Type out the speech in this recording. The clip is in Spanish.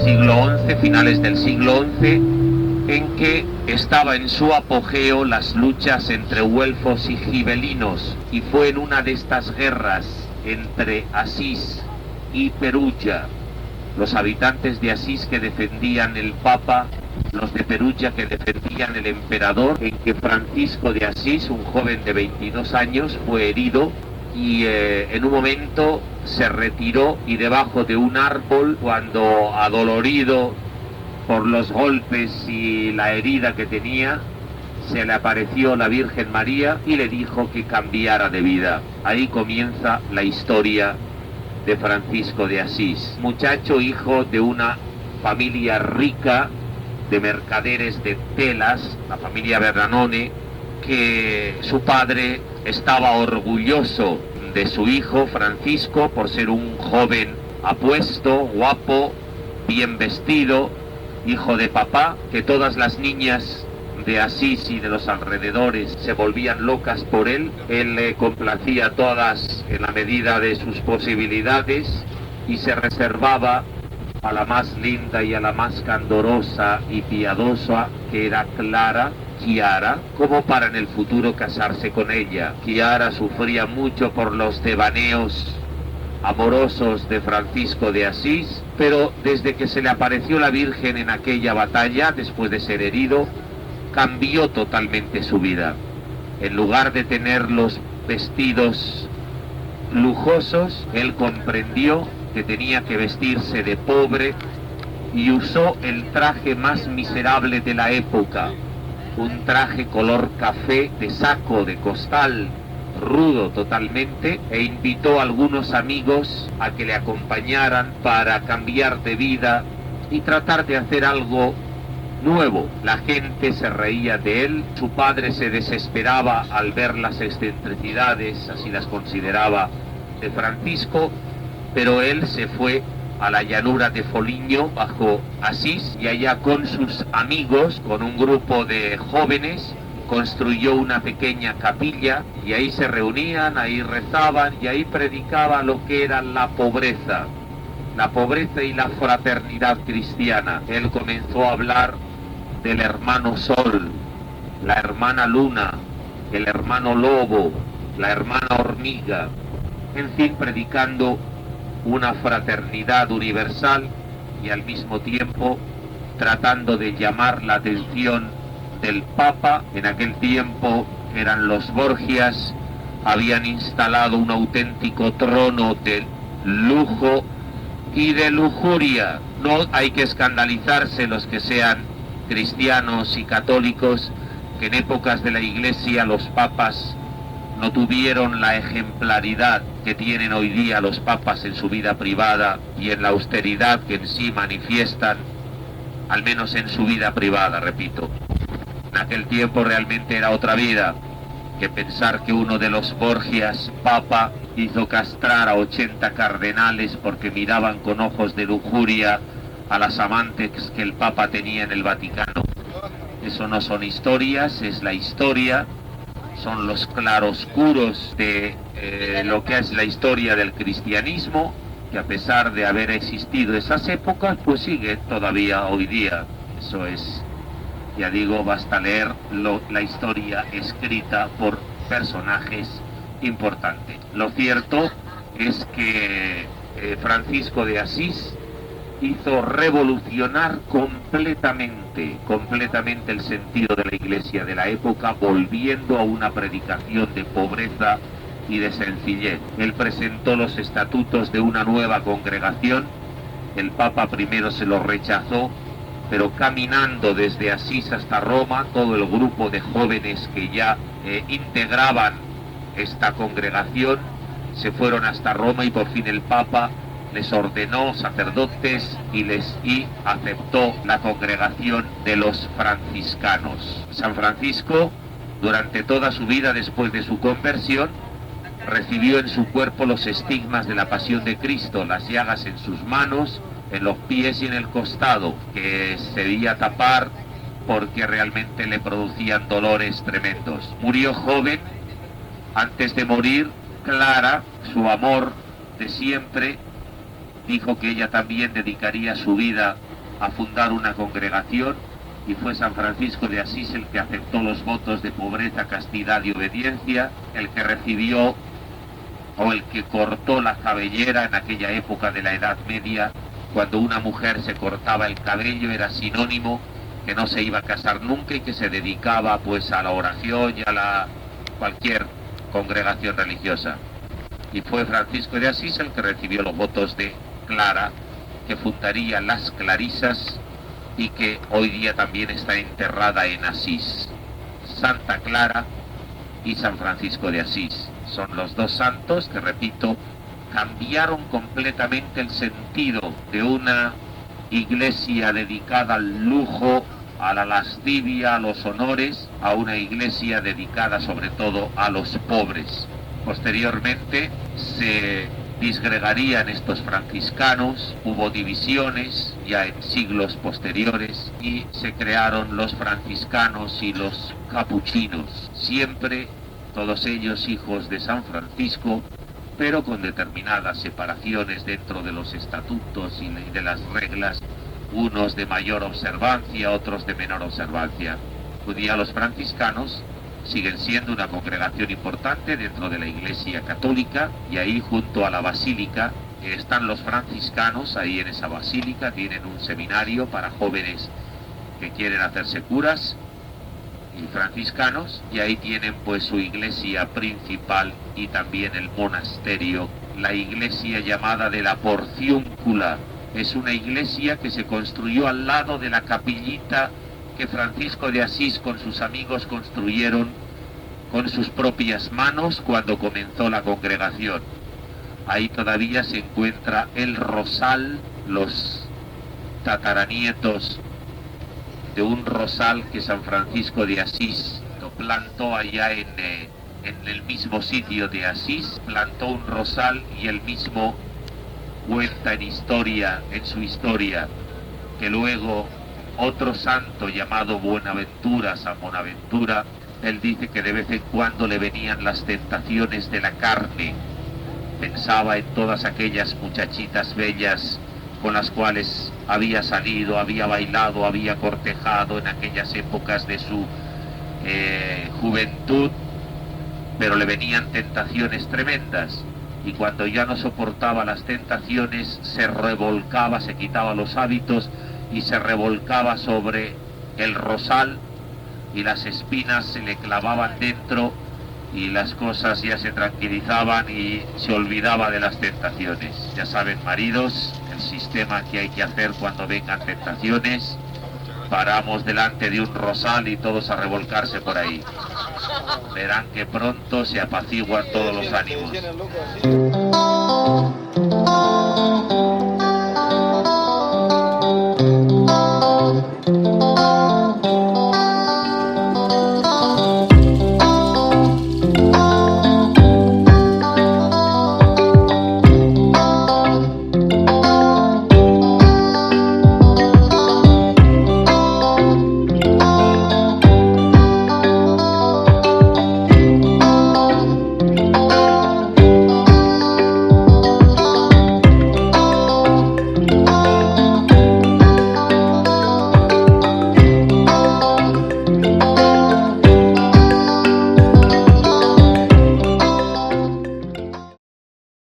siglo XI, finales del siglo XI, en que estaba en su apogeo las luchas entre güelfos y gibelinos, y fue en una de estas guerras entre Asís y Perugia, los habitantes de Asís que defendían el Papa, los de Perugia que defendían el emperador, en que Francisco de Asís, un joven de 22 años, fue herido y en un momento se retiró y debajo de un árbol, cuando adolorido por los golpes y la herida que tenía, se le apareció la Virgen María y le dijo que cambiara de vida. Ahí comienza la historia de Francisco de Asís, muchacho hijo de una familia rica de mercaderes de telas, la familia Bernanone, que su padre estaba orgulloso de su hijo Francisco por ser un joven apuesto, guapo, bien vestido, hijo de papá, que todas las niñas de Asís y de los alrededores se volvían locas por él. Él le complacía a todas en la medida de sus posibilidades y se reservaba a la más linda y a la más candorosa y piadosa, que era Clara, Chiara, como para en el futuro casarse con ella. Chiara sufría mucho por los devaneos amorosos de Francisco de Asís, pero desde que se le apareció la Virgen en aquella batalla, después de ser herido, cambió totalmente su vida. En lugar de tener los vestidos lujosos, él comprendió que tenía que vestirse de pobre y usó el traje más miserable de la época, un traje color café de saco de costal, rudo totalmente, e invitó a algunos amigos a que le acompañaran para cambiar de vida y tratar de hacer algo nuevo. La gente se reía de él, su padre se desesperaba al ver las excentricidades, así las consideraba, de Francisco, pero él se fue a la llanura de Foligno, bajo Asís, y allá con sus amigos, con un grupo de jóvenes, construyó una pequeña capilla, y ahí se reunían, ahí rezaban, y ahí predicaba lo que era la pobreza y la fraternidad cristiana. Él comenzó a hablar del hermano Sol, la hermana Luna, el hermano Lobo, la hermana Hormiga, en fin, predicando una fraternidad universal y al mismo tiempo tratando de llamar la atención del Papa. En aquel tiempo eran los Borgias, habían instalado un auténtico trono de lujo y de lujuria. No hay que escandalizarse los que sean cristianos y católicos, que en épocas de la Iglesia los papas no tuvieron la ejemplaridad que tienen hoy día los papas en su vida privada y en la austeridad que en sí manifiestan, al menos en su vida privada, repito. En aquel tiempo realmente era otra vida, que pensar que uno de los Borgias, papa, hizo castrar a 80 cardenales porque miraban con ojos de lujuria a las amantes que el Papa tenía en el Vaticano. Eso no son historias, es la historia, son los claroscuros de lo que es la historia del cristianismo, que a pesar de haber existido esas épocas, pues sigue todavía hoy día. Eso es, ya digo, basta leer la historia escrita por personajes importantes. Lo cierto es que Francisco de Asís hizo revolucionar completamente el sentido de la Iglesia de la época, volviendo a una predicación de pobreza y de sencillez. Él presentó los estatutos de una nueva congregación. El Papa primero se los rechazó, pero caminando desde Asís hasta Roma, todo el grupo de jóvenes que ya integraban esta congregación se fueron hasta Roma, y por fin el Papa les ordenó sacerdotes y aceptó la congregación de los franciscanos. San Francisco, durante toda su vida después de su conversión, recibió en su cuerpo los estigmas de la pasión de Cristo, las llagas en sus manos, en los pies y en el costado, que se debía tapar porque realmente le producían dolores tremendos. Murió joven. Antes de morir, Clara, su amor de siempre, dijo que ella también dedicaría su vida a fundar una congregación, y fue San Francisco de Asís el que aceptó los votos de pobreza, castidad y obediencia, el que recibió o el que cortó la cabellera en aquella época de la Edad Media. Cuando una mujer se cortaba el cabello era sinónimo que no se iba a casar nunca y que se dedicaba pues a la oración y a cualquier congregación religiosa. Y fue Francisco de Asís el que recibió los votos de Clara, que fundaría las Clarisas y que hoy día también está enterrada en Asís. Santa Clara y San Francisco de Asís son los dos santos que, repito, cambiaron completamente el sentido de una iglesia dedicada al lujo, a la lascivia, a los honores, a una iglesia dedicada sobre todo a los pobres. Posteriormente se disgregarían estos franciscanos, hubo divisiones ya en siglos posteriores y se crearon los franciscanos y los capuchinos, siempre todos ellos hijos de San Francisco, pero con determinadas separaciones dentro de los estatutos y de las reglas, unos de mayor observancia, otros de menor observancia. Hoy día los franciscanos siguen siendo una congregación importante dentro de la Iglesia Católica, y ahí junto a la Basílica están los franciscanos. Ahí en esa basílica tienen un seminario para jóvenes que quieren hacerse curas y franciscanos, y ahí tienen pues su iglesia principal y también el monasterio. La iglesia llamada de la Porciúncula es una iglesia que se construyó al lado de la capillita que Francisco de Asís con sus amigos construyeron con sus propias manos cuando comenzó la congregación. Ahí todavía se encuentra el rosal, los tataranietos de un rosal que San Francisco de Asís lo plantó allá en el mismo sitio de Asís, plantó un rosal, y él mismo cuenta en su historia, que luego otro santo llamado Buenaventura, San Buenaventura, él dice que de vez en cuando le venían las tentaciones de la carne. Pensaba en todas aquellas muchachitas bellas con las cuales había salido, había bailado, había cortejado en aquellas épocas de su juventud, pero le venían tentaciones tremendas, y cuando ya no soportaba las tentaciones se revolcaba, se quitaba los hábitos y se revolcaba sobre el rosal, y las espinas se le clavaban dentro y las cosas ya se tranquilizaban y se olvidaba de las tentaciones. Ya saben, maridos, el sistema que hay que hacer cuando vengan tentaciones: paramos delante de un rosal y todos a revolcarse por ahí. Verán que pronto se apaciguan todos los ánimos.